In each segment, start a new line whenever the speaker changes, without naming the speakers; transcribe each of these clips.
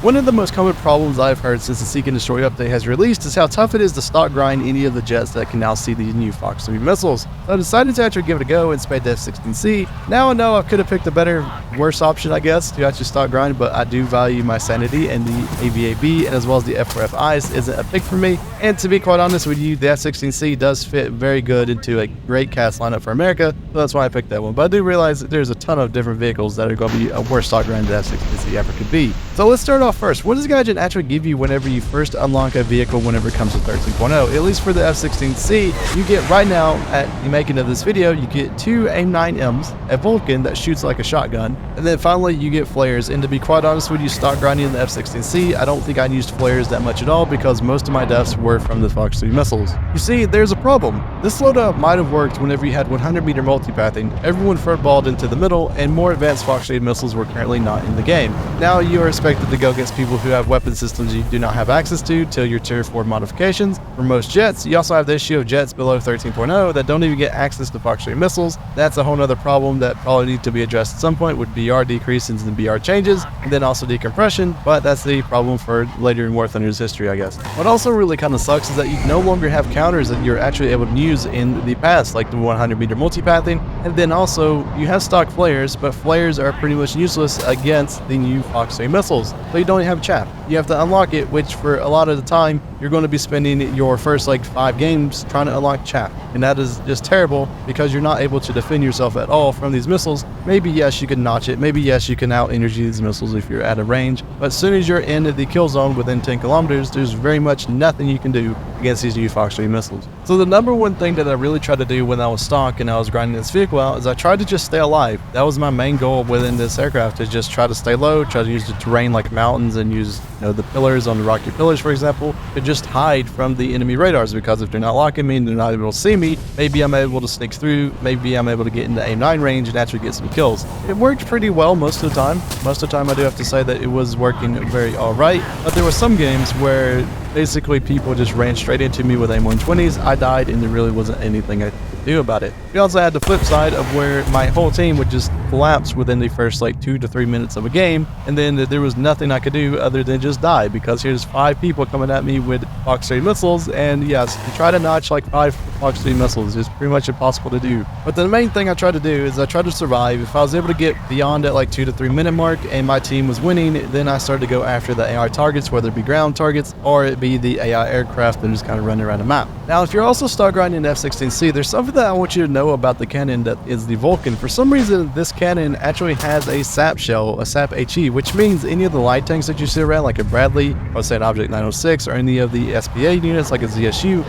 One of the most common problems I've heard since the Seek and Destroy update has released is how tough it is to stock grind any of the jets that can now see these new Fox 3 missiles. So I decided to actually give it a go and spade the F-16C. Now I know I could have picked a better, worse option, I guess, to actually stock grind, but I do value my sanity, and the AVAB and as well as the F4F Ice isn't a pick for me. And to be quite honest with you, the F-16C does fit very good into a great cast lineup for America, so that's why I picked that one. But I do realize that there's a ton of different vehicles that are going to be a worse stock grind than the F-16C ever could be. So let's start off first. What does Gaijin actually give you whenever you first unlock a vehicle whenever it comes to 13.0? At least for the F-16C, you get right now at the making of this video, you get 2 AIM-9Ms, a Vulcan that shoots like a shotgun, and then finally you get flares. And to be quite honest with you, stock grinding the F-16C, I don't think I used flares that much at all because most of my deaths were from the Fox 3 missiles. You see, there's a problem. This loadout might have worked whenever you had 100-meter multipathing, everyone footballed into the middle, and more advanced Fox 3 missiles were currently not in the game. Now you are expected to go against people who have weapon systems you do not have access to till your tier 4 modifications. For most jets, you also have the issue of jets below 13.0 that don't even get access to Fox 3 missiles. That's a whole nother problem that probably needs to be addressed at some point with BR decreases and BR changes, and then also decompression, but that's the problem for later in War Thunder's history, I guess. What also really kind of sucks is that you no longer have counters that you're actually able to use in the past, like the 100-meter multipathing, and then also you have stock flares, but flares are pretty much useless against the new Fox 3 missiles, so you don't have chaff. You have to unlock it, which for a lot of the time, you're going to be spending your first like 5 games trying to unlock chaff, and that is just terrible because you're not able to defend yourself at all from these missiles. Maybe yes, you can notch it, maybe yes, you can out energy these missiles if you're at a range, but as soon as you're in the kill zone within 10 kilometers, there's very much nothing you can do against these new Fox 3 missiles. So the number one thing that I really tried to do when I was stock and I was grinding this vehicle out is I tried to just stay alive. That was my main goal within this aircraft, is just try to stay low, try to use the terrain like mountains and use the pillars on the rocky pillars, for example, to just hide from the enemy radars, because if they're not locking me and they're not able to see me, maybe I'm able to sneak through, maybe I'm able to get into AIM-9 range and actually get some kills. It worked pretty well most of the time. Most of the time I do have to say that it was working very alright, but there were some games where basically people just ran straight into me with AIM-120s. I died and there really wasn't anything I could do about it. We also had the flip side of where my whole team would just collapse within the first like 2 to 3 minutes of a game, and then there was nothing I could do other than just die, because here's 5 people coming at me with Fox 3 missiles, and yes, to try to notch like 5 Fox 3 missiles is pretty much impossible to do. But the main thing I tried to do is I tried to survive. If I was able to get beyond that like 2 to 3 minute mark and my team was winning, then I started to go after the AI targets, whether it be ground targets or it be the AI aircraft and just kind of running around the map. Now, if you're also stock grinding the F-16C, there's something that I want you to know about the cannon that is the Vulcan. For some reason, this cannon actually has a SAP shell, a SAP HE, which means any of the light tanks that you see around, like a Bradley, or say an Object 906, or any of the SPA units like a ZSU,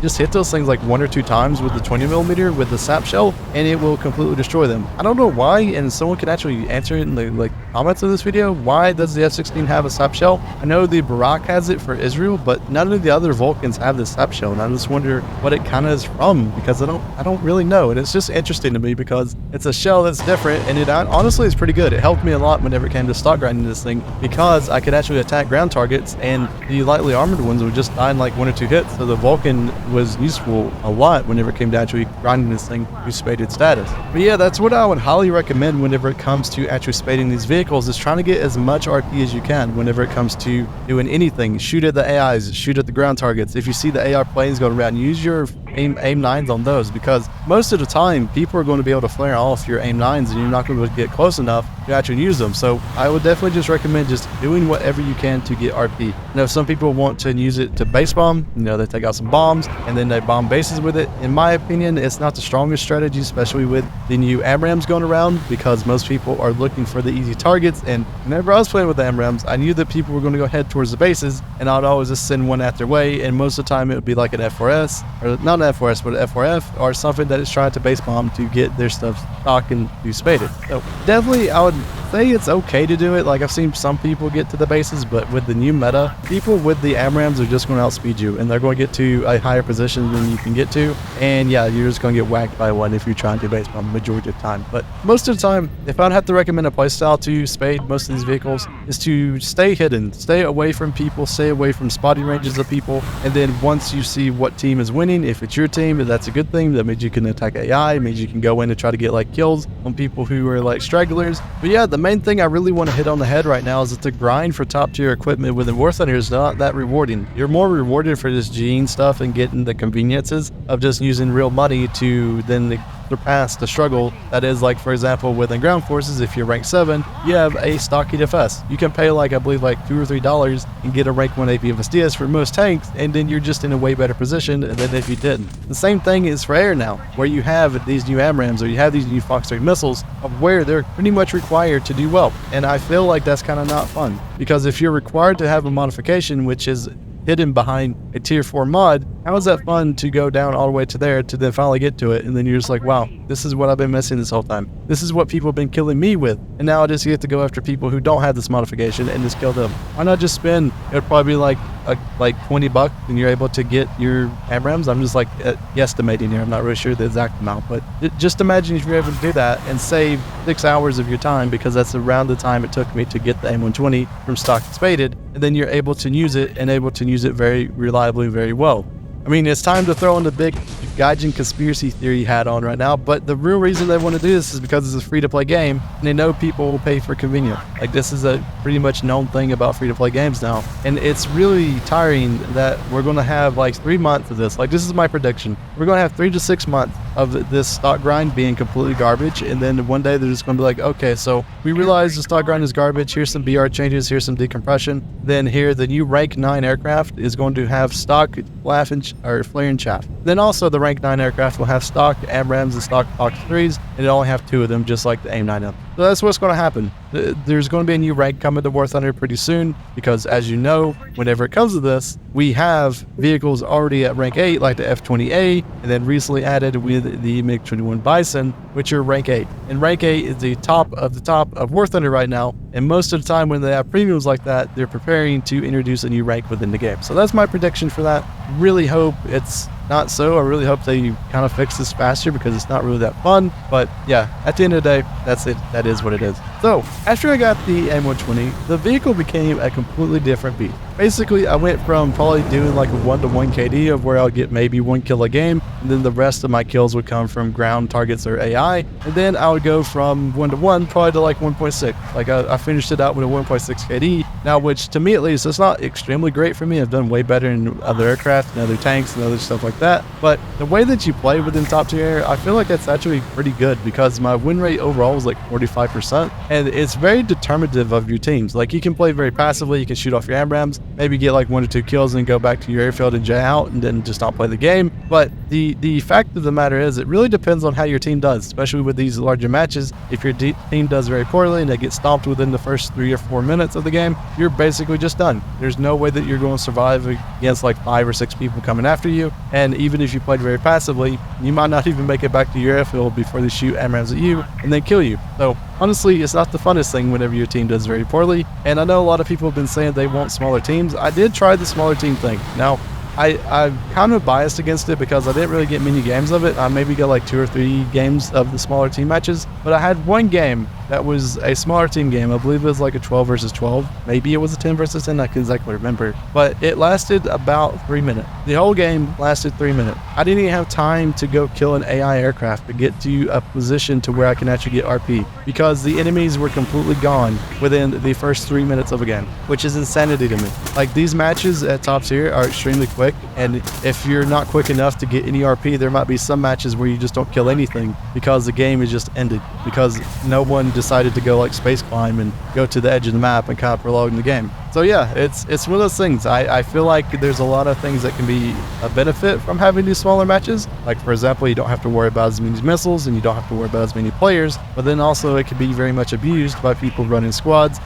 just hit those things like 1 or 2 times with the 20mm with the SAP shell, and it will completely destroy them. I don't know why, and someone can actually answer it in the comments of this video. Why does the F-16 have a SAP shell? I know the Barak has it for Israel, but none of the other Vulcans have the SAP shell, and I just wonder what it kind of is from, because I don't really know, and it's just interesting to me because it's a shell that's different, and it honestly is pretty good. It helped me a lot whenever it came to stock grinding this thing, because I could actually attack ground targets, and the lightly armored ones would just die in like 1 or 2 hits, so the Vulcan was useful a lot whenever it came to actually grinding this thing to spaded status. But yeah, that's what I would highly recommend whenever it comes to actually spading these vehicles, is trying to get as much RP as you can whenever it comes to doing anything. Shoot at the AIs, shoot at the ground targets. If you see the AI planes going around, use your AIM-9s on those, because most of the time people are going to be able to flare off your AIM-9s and you're not going to get close enough to actually use them. So I would definitely just recommend just doing whatever you can to get RP. Now, some people want to use it to base bomb, they take out some bombs and then they bomb bases with it. In my opinion, it's not the strongest strategy, especially with the new AMRAAMs going around, because most people are looking for the easy targets, and whenever I was playing with the AMRAAMs, I knew that people were going to go head towards the bases, and I would always just send one at their way, and most of the time it would be like an F4S, or not an F4S, but an F4F, or something that is trying to base bomb to get their stuff stock and do spaded. So definitely I would say it's okay to do it. Like, I've seen some people get to the bases, but with the new meta, people with the AMRAAMs are just going to outspeed you, and they're going to get to a higher position than you can get to, and yeah, you're just going to get whacked by one if you're trying to base bomb the majority of the time. But most of the time, if I'd have to recommend a playstyle to spade most of these vehicles, is to stay hidden, stay away from people, stay away from spotting ranges of people, and then once you see what team is winning, if it's your team, that's a good thing. That means you can attack AI, it means you can go in and try to get like kills on people who are like stragglers, But yeah, the main thing I really want to hit on the head right now is that the grind for top tier equipment within War Thunder is not that rewarding. You're more rewarded for this gene stuff and getting the conveniences of just using real money to then surpass the struggle that is, like, for example, within ground forces. If you're rank 7, you have a stock EDFS. You can pay like, I believe, like $2 or $3 and get a rank 1 APFSDS for most tanks, and then you're just in a way better position than if you didn't. The same thing is for air now, where you have these new AMRAAMs or you have these new Fox 3 missiles of where they're pretty much required to do well. And I feel like that's kind of not fun, because if you're required to have a modification which is hidden behind a tier 4 mod, how is that fun to go down all the way to there to then finally get to it, and then you're just like, wow, this is what I've been missing this whole time. This is what people have been killing me with, and now I just get to go after people who don't have this modification and just kill them. Why not just spend, it would probably be like $20 and you're able to get your AMRAAMs. I'm just like guesstimating here, I'm not really sure the exact amount, but just imagine if you're able to do that and save 6 hours of your time, because that's around the time it took me to get the M120 from stock to spaded, and then you're able to use it and able to use it very reliably, very well. I mean, it's time to throw in the big Gaijin conspiracy theory hat on right now, but the real reason they want to do this is because it's a free-to-play game, and they know people will pay for convenience. Like, this is a pretty much known thing about free-to-play games now, and it's really tiring that we're going to have like 3 months of this. Like, this is my prediction. We're going to have 3 to 6 months of this stock grind being completely garbage, and then one day they're just going to be like, okay, so we realize the stock grind is garbage, here's some BR changes, here's some decompression, then here the new rank 9 aircraft is going to have stock flare and chaff. Then also the rank 9 aircraft will have stock AMRAAMs and stock Fox 3s, and it only have 2 of them, just like the AIM-9M. So that's what's going to happen. There's going to be a new rank coming to War Thunder pretty soon, because as you know, whenever it comes to this, we have vehicles already at rank 8, like the F-20A, and then recently added with the MiG-21 Bison, which are rank 8. And rank 8 is the top of War Thunder right now, and most of the time when they have premiums like that, they're preparing to introduce a new rank within the game. So that's my prediction for that. Really hope it's not so. I really hope they kind of fix this faster, because it's not really that fun. But yeah, at the end of the day, that's it. That is what it is. So after I got the M120, the vehicle became a completely different beast. Basically, I went from probably doing like a 1-to-1 KD of where I'll get maybe 1 kill a game, and then the rest of my kills would come from ground targets or AI, and then I would go from 1-to-1 probably to like 1.6. Like I finished it out with a 1.6 KD. Now, which to me at least, it's not extremely great for me. I've done way better in other aircraft and other tanks and other stuff like that. But the way that you play within top tier air, I feel like that's actually pretty good, because my win rate overall was like 45%, and it's very determinative of your teams. Like, you can play very passively, you can shoot off your AMRAAMs, maybe get like 1 or 2 kills and go back to your airfield and jay out and then just not play the game. But the fact of the matter is, it really depends on how your team does, especially with these larger matches. If your team does very poorly and they get stomped within the first 3 or 4 minutes of the game, you're basically just done. There's no way that you're going to survive against like 5 or 6 people coming after you, and even if you played very passively, you might not even make it back to your airfield before they shoot AMRAAMs at you and then kill you. So honestly, it's not the funnest thing whenever your team does very poorly, and I know a lot of people have been saying they want smaller teams. I did try the smaller team thing. Now, I'm kind of biased against it because I didn't really get many games of it. I maybe got like 2 or 3 games of the smaller team matches, but I had one game that was a smaller team game. I believe it was like a 12 versus 12. Maybe it was a 10 versus 10. I can't exactly remember, but it lasted about 3 minutes. The whole game lasted 3 minutes. I didn't even have time to go kill an AI aircraft to get to a position to where I can actually get RP, because the enemies were completely gone within the first 3 minutes of a game, which is insanity to me. Like, these matches at top tier are extremely quick, and if you're not quick enough to get any RP, there might be some matches where you just don't kill anything because the game is just ended, because no one decided to go like space climb and go to the edge of the map and kind of prolong the game. So yeah, it's one of those things. I feel like there's a lot of things that can be a benefit from having these smaller matches. Like, for example, you don't have to worry about as many missiles and you don't have to worry about as many players, but then also it can be very much abused by people running squads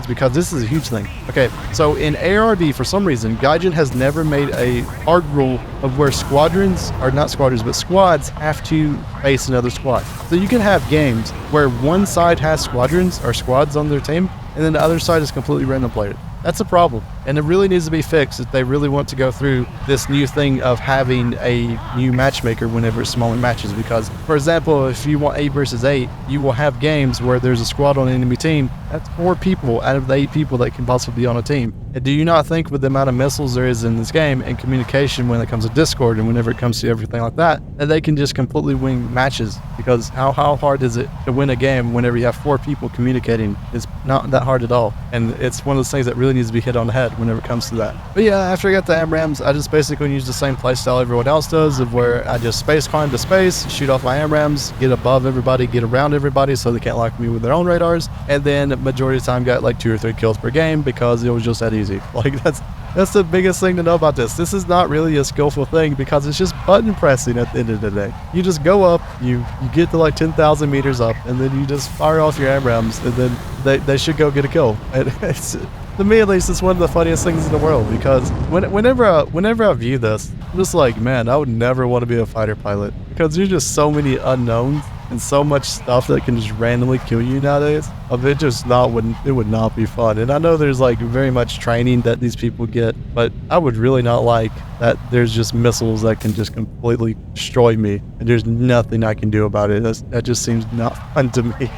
because this is a huge thing. Okay, so in ARD, for some reason, Gaijin has never made a hard rule of where squads have to face another squad. So you can have games where one side has squads on their team, and then the other side is completely random players. That's a problem, and it really needs to be fixed if they really want to go through this new thing of having a new matchmaker whenever it's smaller matches. Because, for example, if you want 8 versus 8, you will have games where there's a squad on an enemy team. That's 4 people out of the 8 people that can possibly be on a team. And do you not think with the amount of missiles there is in this game and communication when it comes to Discord and whenever it comes to everything like that, that they can just completely win matches? Because how hard is it to win a game whenever you have 4 people communicating? It's not that hard at all. And it's one of those things that really needs to be hit on the head whenever it comes to that. But yeah, after I got the AMRAAMs, I just basically use the same playstyle everyone else does, of where I just space climb to space, shoot off my AMRAAMs, get above everybody, get around everybody so they can't lock me with their own radars, and then majority of the time got like 2 or 3 kills per game because it was just that easy. Like that's the biggest thing to know about this. This is not really a skillful thing because it's just button pressing at the end of the day. You just go up, you get to like 10,000 meters up, and then you just fire off your AMRAAMs, and then they should go get a kill. And it's, to me at least, it's one of the funniest things in the world, because whenever I view this, I'm just like, man, I would never want to be a fighter pilot, because there's just so many unknowns and so much stuff that can just randomly kill you nowadays. It would not be fun. And I know there's like very much training that these people get, but I would really not like that there's just missiles that can just completely destroy me and there's nothing I can do about it. That just seems not fun to me.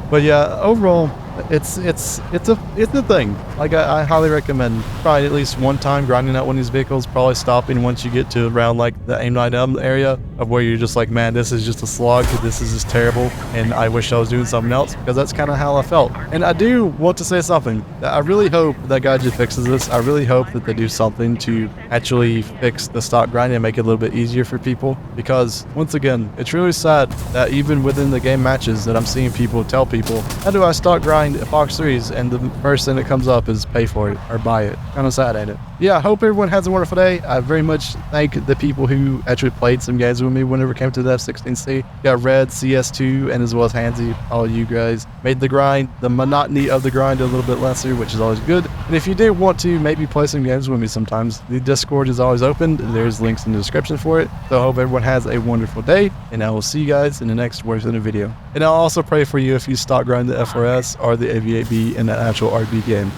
But yeah, overall, it's a thing. Like I highly recommend probably at least one time grinding out one of these vehicles, probably stopping once you get to around like the aim 9M area, of where you're just like, man, this is just a slog, this is just terrible, and I wish I was doing something else, because that's kind of how I felt. And I do want to say something. I really hope that Gaijin fixes this. I really hope that they do something to actually fix the stock grinding and make it a little bit easier for people, because once again, it's really sad that even within the game matches that I'm seeing people tell people, how do I stock grind Fox 3s, and the first thing that comes up is pay for it or buy it. Kind of sad, ain't it? Yeah, I hope everyone has a wonderful day. I very much thank the people who actually played some games with me whenever it came to the F-16C. Got Red, CS2, and as well as Hansy. All you guys made the grind, the monotony of the grind, a little bit lesser, which is always good. And if you do want to maybe play some games with me sometimes, the Discord is always open. There's links in the description for it. So I hope everyone has a wonderful day, and I will see you guys in the next Words in a video. And I'll also pray for you if you stock grind the F4S or the AV8B in the actual RB game.